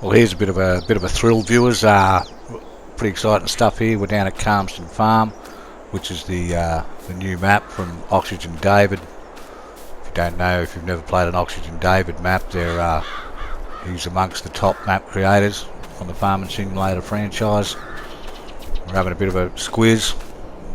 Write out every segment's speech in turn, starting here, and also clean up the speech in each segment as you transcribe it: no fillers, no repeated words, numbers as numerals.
Well, here's a bit of a thrill, viewers. Pretty exciting stuff here. We're down at Carmsden Farm, which is the new map from Oxygen David. If you don't know, if you've never played an Oxygen David map, he's amongst the top map creators on the Farming Simulator franchise. We're having a bit of a squiz,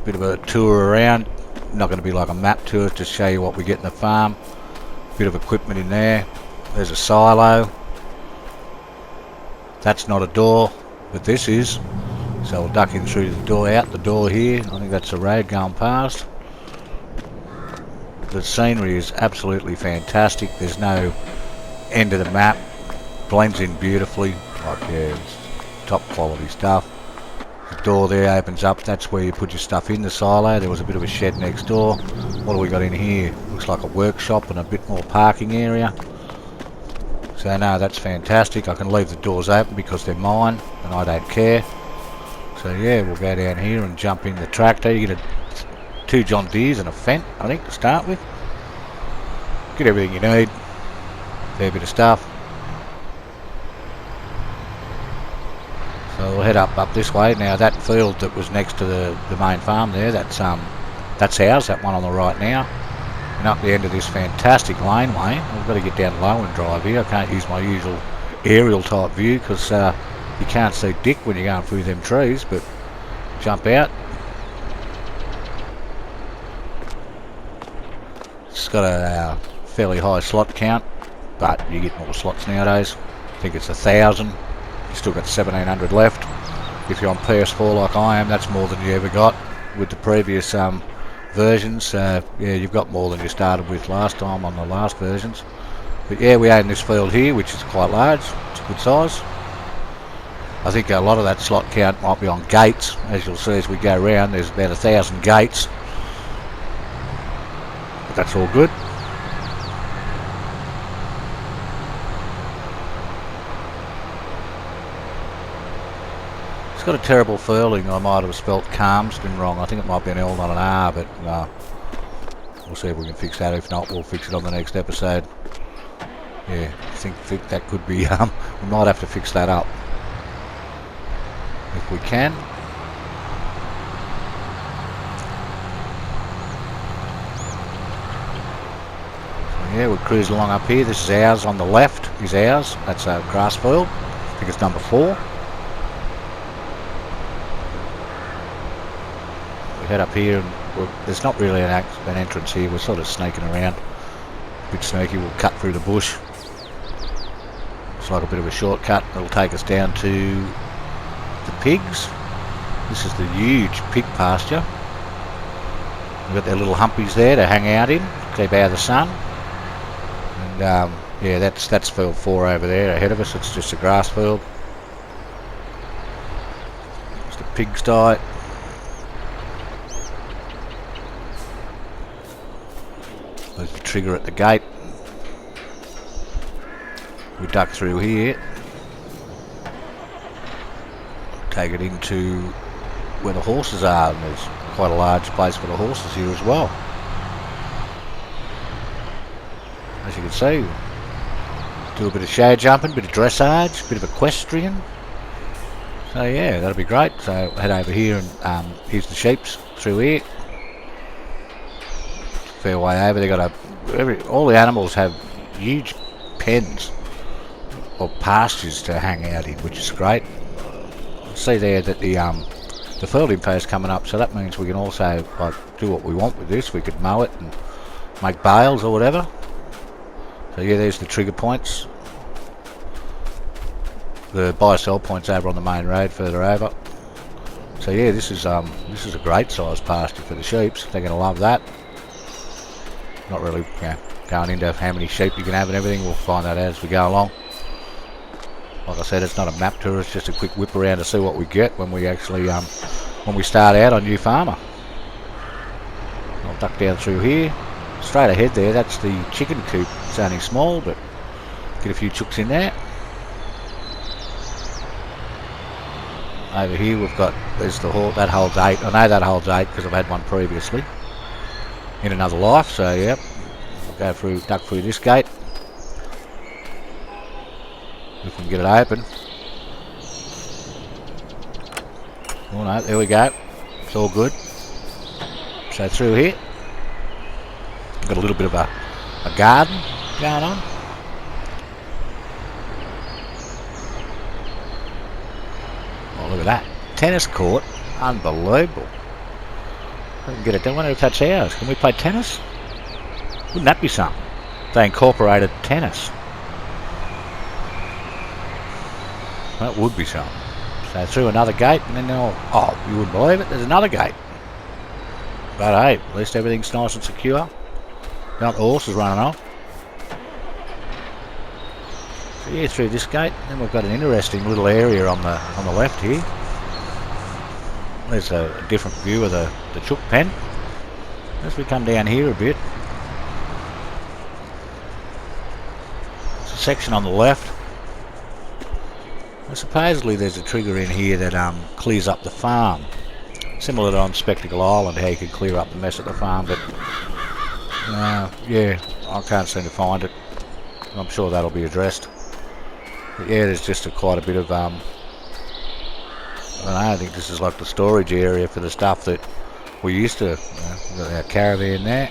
a bit of a tour around. Not going to be like a map tour, just show you what we get in the farm. Bit of equipment in there. There's a silo. That's not a door, but this is. So we'll duck in through the door, out the door here. I think that's a road going past. The scenery is absolutely fantastic. There's no end of the map. Blends in beautifully. Like, yeah, it's top quality stuff. The door there opens up. That's where you put your stuff in the silo. There was a bit of a shed next door. What do we got in here? Looks like a workshop and a bit more parking area. So no, that's fantastic. I can leave the doors open because they're mine and I don't care. So yeah, we'll go down here and jump in the tractor. You get two John Deeres and a Fendt, I think, to start with. Get everything you need. Fair bit of stuff. So we'll head up this way. Now that field that was next to the main farm there, that's ours, that one on the right now. And up the end of this fantastic laneway, I've got to get down low and drive here. I can't use my usual aerial type view because you can't see dick when you're going through them trees, but jump out. It's got a fairly high slot count, but you get more slots nowadays. I think it's 1,000. You've still got 1,700 left. If you're on PS4 like I am, that's more than you ever got with the previous versions. Yeah, you've got more than you started with last time on the last versions. But yeah, we own this field here, which is quite large. It's a good size. I think a lot of that slot count might be on gates. As you'll see as we go around, there's about 1,000 gates. But that's all good. It's got a terrible feeling I might have spelt Carmsden wrong. I think it might be an L, not an R, but we'll see if we can fix that. If not, we'll fix it on the next episode. Yeah, I think that could be, we might have to fix that up. If we can. So yeah, we're cruising along up here. This is ours on the left, is ours. That's a grass field. I think it's number 4. Head up here and there's not really an entrance here. We're sort of sneaking around, a bit sneaky. We'll cut through the bush. It's like a bit of a shortcut. It'll take us down to the pigs. This is the huge pig pasture. We've got their little humpies there to hang out in, keep out of the sun. And yeah, that's field 4 over there ahead of us. It's just a grass field. It's the pigsty. There's the trigger at the gate. We duck through here. Take it into where the horses are, and there's quite a large place for the horses here as well. As you can see, do a bit of show jumping, bit of dressage, bit of equestrian. So yeah, that'll be great. So head over here and here's the sheeps through here. Fair way over. They got all the animals have huge pens or pastures to hang out in, which is great. See there that the field info is coming up, so that means we can also like do what we want with this. We could mow it and make bales or whatever. So yeah, there's the trigger points. The buy sell points over on the main road further over. So yeah, this is a great size pasture for the sheep. They're going to love that. Not really going into how many sheep you can have and everything. We'll find that out as we go along. Like I said, it's not a map tour. It's just a quick whip around to see what we get when we actually when we start out on New Farmer. I'll duck down through here. Straight ahead there, that's the chicken coop. It's only small, but get a few chooks in there. Over here we've got, there's the horse, that holds 8. I know that holds 8 because I've had one previously in another life, so yep. We'll go through, duck through this gate. We can can get it open. Oh no, there we go. It's all good. So through here, got a little bit of a garden going on. Oh, look at that. Tennis court. Unbelievable. I can get it done. I wonder if that's ours. Can we play tennis? Wouldn't that be something? They incorporated tennis. That would be something. So through another gate and then oh, you wouldn't believe it, there's another gate. But hey, at least everything's nice and secure. Not the horses running off. So yeah, through this gate, then we've got an interesting little area on the left here. There's a different view of the chook pen. As we come down here a bit, it's a section on the left. Supposedly there's a trigger in here that clears up the farm, similar to on Spectacle Island, how you can clear up the mess at the farm. But yeah, I can't seem to find it. I'm sure that'll be addressed. But yeah, there's just quite a bit of I don't know, I think this is like the storage area for the stuff that we used to. We've got our caravan there,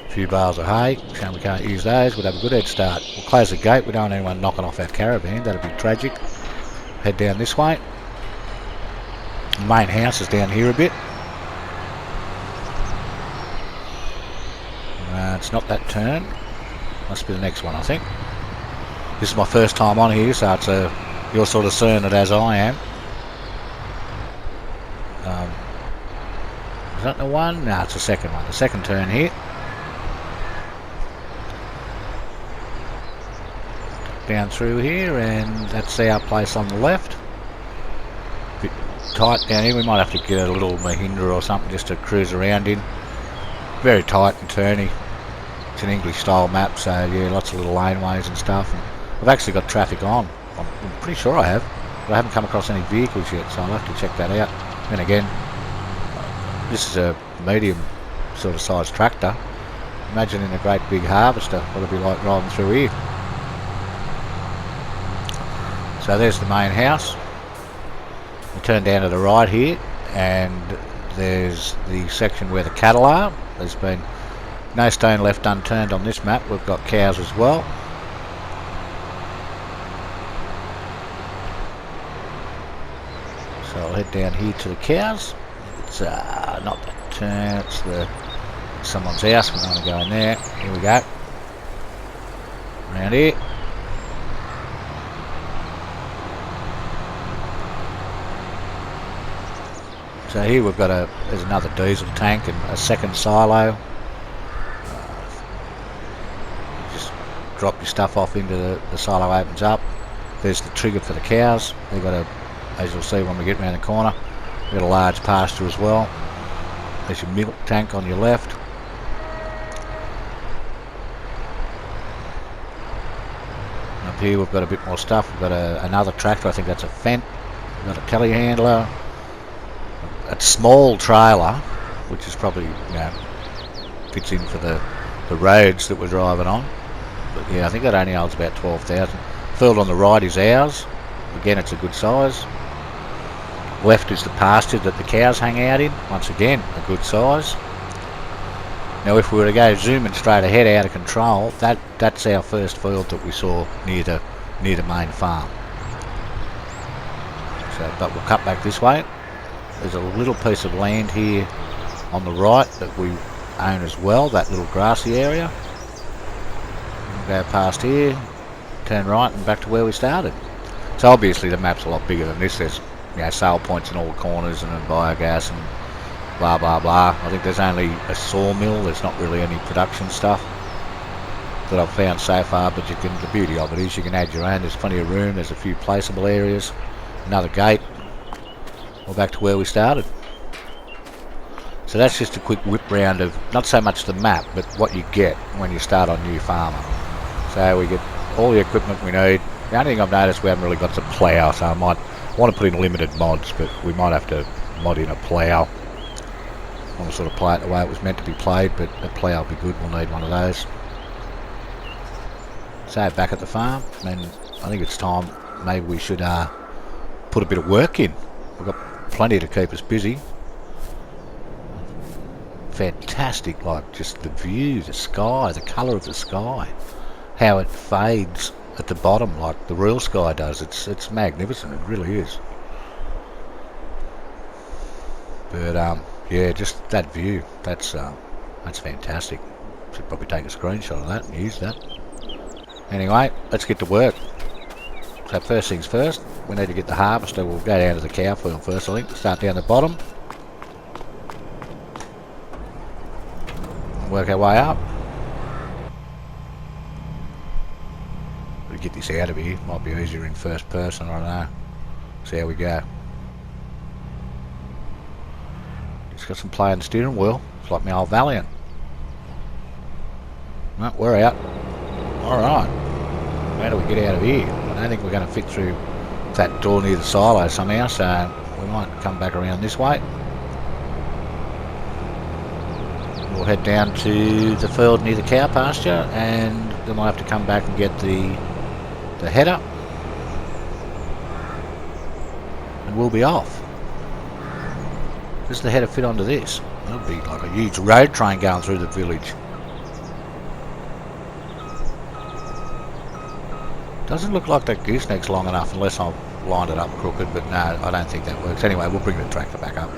a few bales of hay. Shame we can't use those. We'd have a good head start. We'll close the gate. We don't want anyone knocking off our caravan. That'd be tragic. Head down this way. The main house is down here a bit. It's not that turn. Must be the next one, I think. This is my first time on here, so it's you're sort of seeing it as I am. Is that the one? No, it's the second one. The second turn here. Down through here, and that's our place on the left. Bit tight down here. We might have to get a little Mahindra or something just to cruise around in. Very tight and turny. It's an English style map, so yeah, lots of little laneways and stuff. And I've actually got traffic on. I'm pretty sure I have, but I haven't come across any vehicles yet, so I'll have to check that out. And again, this is a medium sort of size tractor. Imagine in a great big harvester what it'd be like driving through here. So there's the main house. We turn down to the right here, and there's the section where the cattle are. There's been no stone left unturned on this map. We've got cows as well. So I'll head down here to the cows. It's not that turn, it's someone's house. We don't want to go in there. Here we go. Around here. So here we've got there's another diesel tank and a second silo. Just drop your stuff off into the silo, opens up. There's the trigger for the cows. They've got as you'll see when we get around the corner, we've got a large pasture as well. There's your milk tank on your left. Up here we've got a bit more stuff. We've got another tractor, I think that's a Fendt. We've got a telehandler. A small trailer, which is probably, fits in for the roads that we're driving on. But yeah, I think that only holds about 12,000. Field on the right is ours. Again, it's a good size. Left is the pasture that the cows hang out in. Once again, a good size. Now, if we were to go zooming straight ahead out of control, that's our first field that we saw near the main farm. So, but we'll cut back this way. There's a little piece of land here on the right that we own as well, that little grassy area. We'll go past here, turn right and back to where we started. So obviously the map's a lot bigger than this. There's sale points in all the corners and biogas and blah blah blah. I think there's only a sawmill, there's not really any production stuff that I've found so far, but the beauty of it is you can add your own. There's plenty of room, there's a few placeable areas, another gate. We're back to where we started. So that's just a quick whip round of not so much the map, but what you get when you start on New Farmer. So we get all the equipment we need. The only thing I've noticed, we haven't really got some plough, so I might want to put in limited mods, but we might have to mod in a plough. I want to sort of play it the way it was meant to be played, but a plough will be good. We'll need one of those. So back at the farm, and I think it's time maybe we should put a bit of work in. We've got plenty to keep us busy. Fantastic, like just the view, the sky, the colour of the sky, how it fades at the bottom like the real sky does. It's magnificent, it really is. But yeah, just that view, that's fantastic. Should probably take a screenshot of that and use that. Anyway, let's get to work. So first things first, we need to get the harvester. We'll go down to the cow field first, I think. Start down the bottom. Work our way up. We'll get this out of here. Might be easier in first person, I don't know. See how we go. Just got some play on the steering wheel. It's like my old Valiant. Well, we're out. Alright. How do we get out of here? I don't think we're going to fit through that door near the silo somehow, so we might come back around this way. We'll head down to the field near the cow pasture, and then we'll have to come back and get the header, and we'll be off. Does the header fit onto this? That'll be like a huge road train going through the village. Doesn't look like that gooseneck's long enough unless I've lined it up crooked, but no, I don't think that works. Anyway, we'll bring the tractor back up.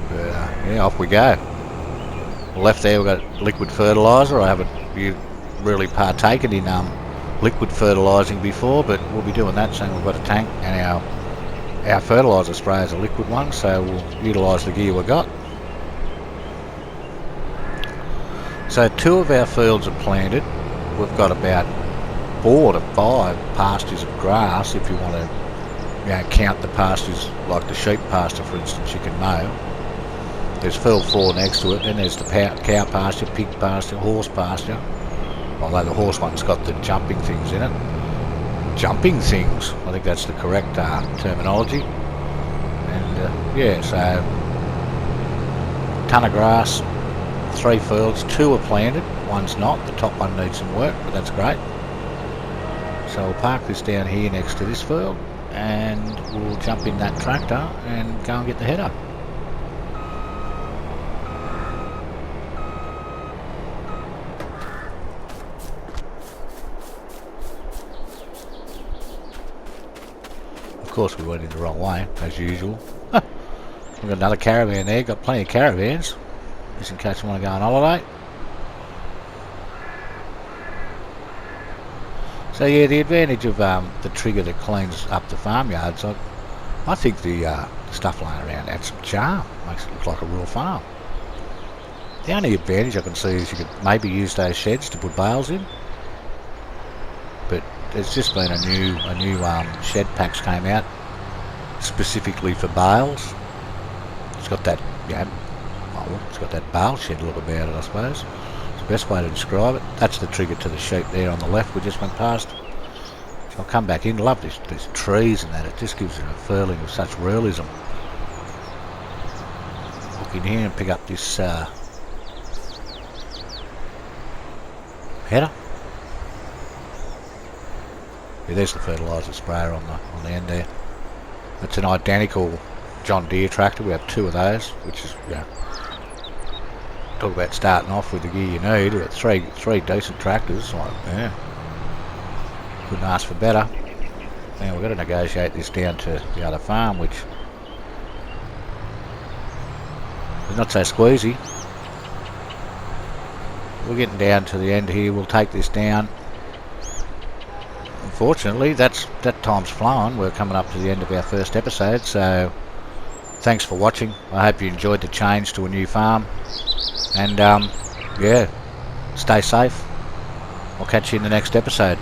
But yeah, off we go. Left there we've got liquid fertiliser. I haven't really partaken in liquid fertilising before, but we'll be doing that soon. We've got a tank, and our fertiliser spray is a liquid one, so we'll utilise the gear we've got. So 2 of our fields are planted. We've got about 4 to 5 pastures of grass, if you want to count the pastures like the sheep pasture, for instance, you can mow. There's field 4 next to it, then there's the cow pasture, pig pasture, horse pasture, although the horse one's got the jumping things in it. Jumping things, I think that's the correct terminology. And yeah, so ton of grass, 3 fields, 2 are planted, 1's not. The top one needs some work, but that's great. So we'll park this down here next to this field, and we'll jump in that tractor and go and get the header. Of course we went in the wrong way, as usual. We've got another caravan there, got plenty of caravans, just in case you want to go on holiday. So yeah, the advantage of the trigger that cleans up the farmyards, I think the stuff lying around adds some charm, makes it look like a real farm. The only advantage I can see is you could maybe use those sheds to put bales in, but there's just been a new shed packs came out specifically for bales. It's got that, it's got that bale shed look about it, I suppose. Best way to describe it. That's the trigger to the sheep there on the left we just went past. So I'll come back in. Love these trees and that. It just gives it a feeling of such realism. Look in here and pick up this header. Yeah, there's the fertiliser sprayer on the end there. It's an identical John Deere tractor. We have 2 of those, which is talk about starting off with the gear you need. We've got three decent tractors. Like, yeah, couldn't ask for better. Now we've got to negotiate this down to the other farm, which is not so squeezy. We're getting down to the end here. We'll take this down. Unfortunately, that time's flown. We're coming up to the end of our first episode, so thanks for watching. I hope you enjoyed the change to a new farm. And yeah, stay safe. I'll catch you in the next episode.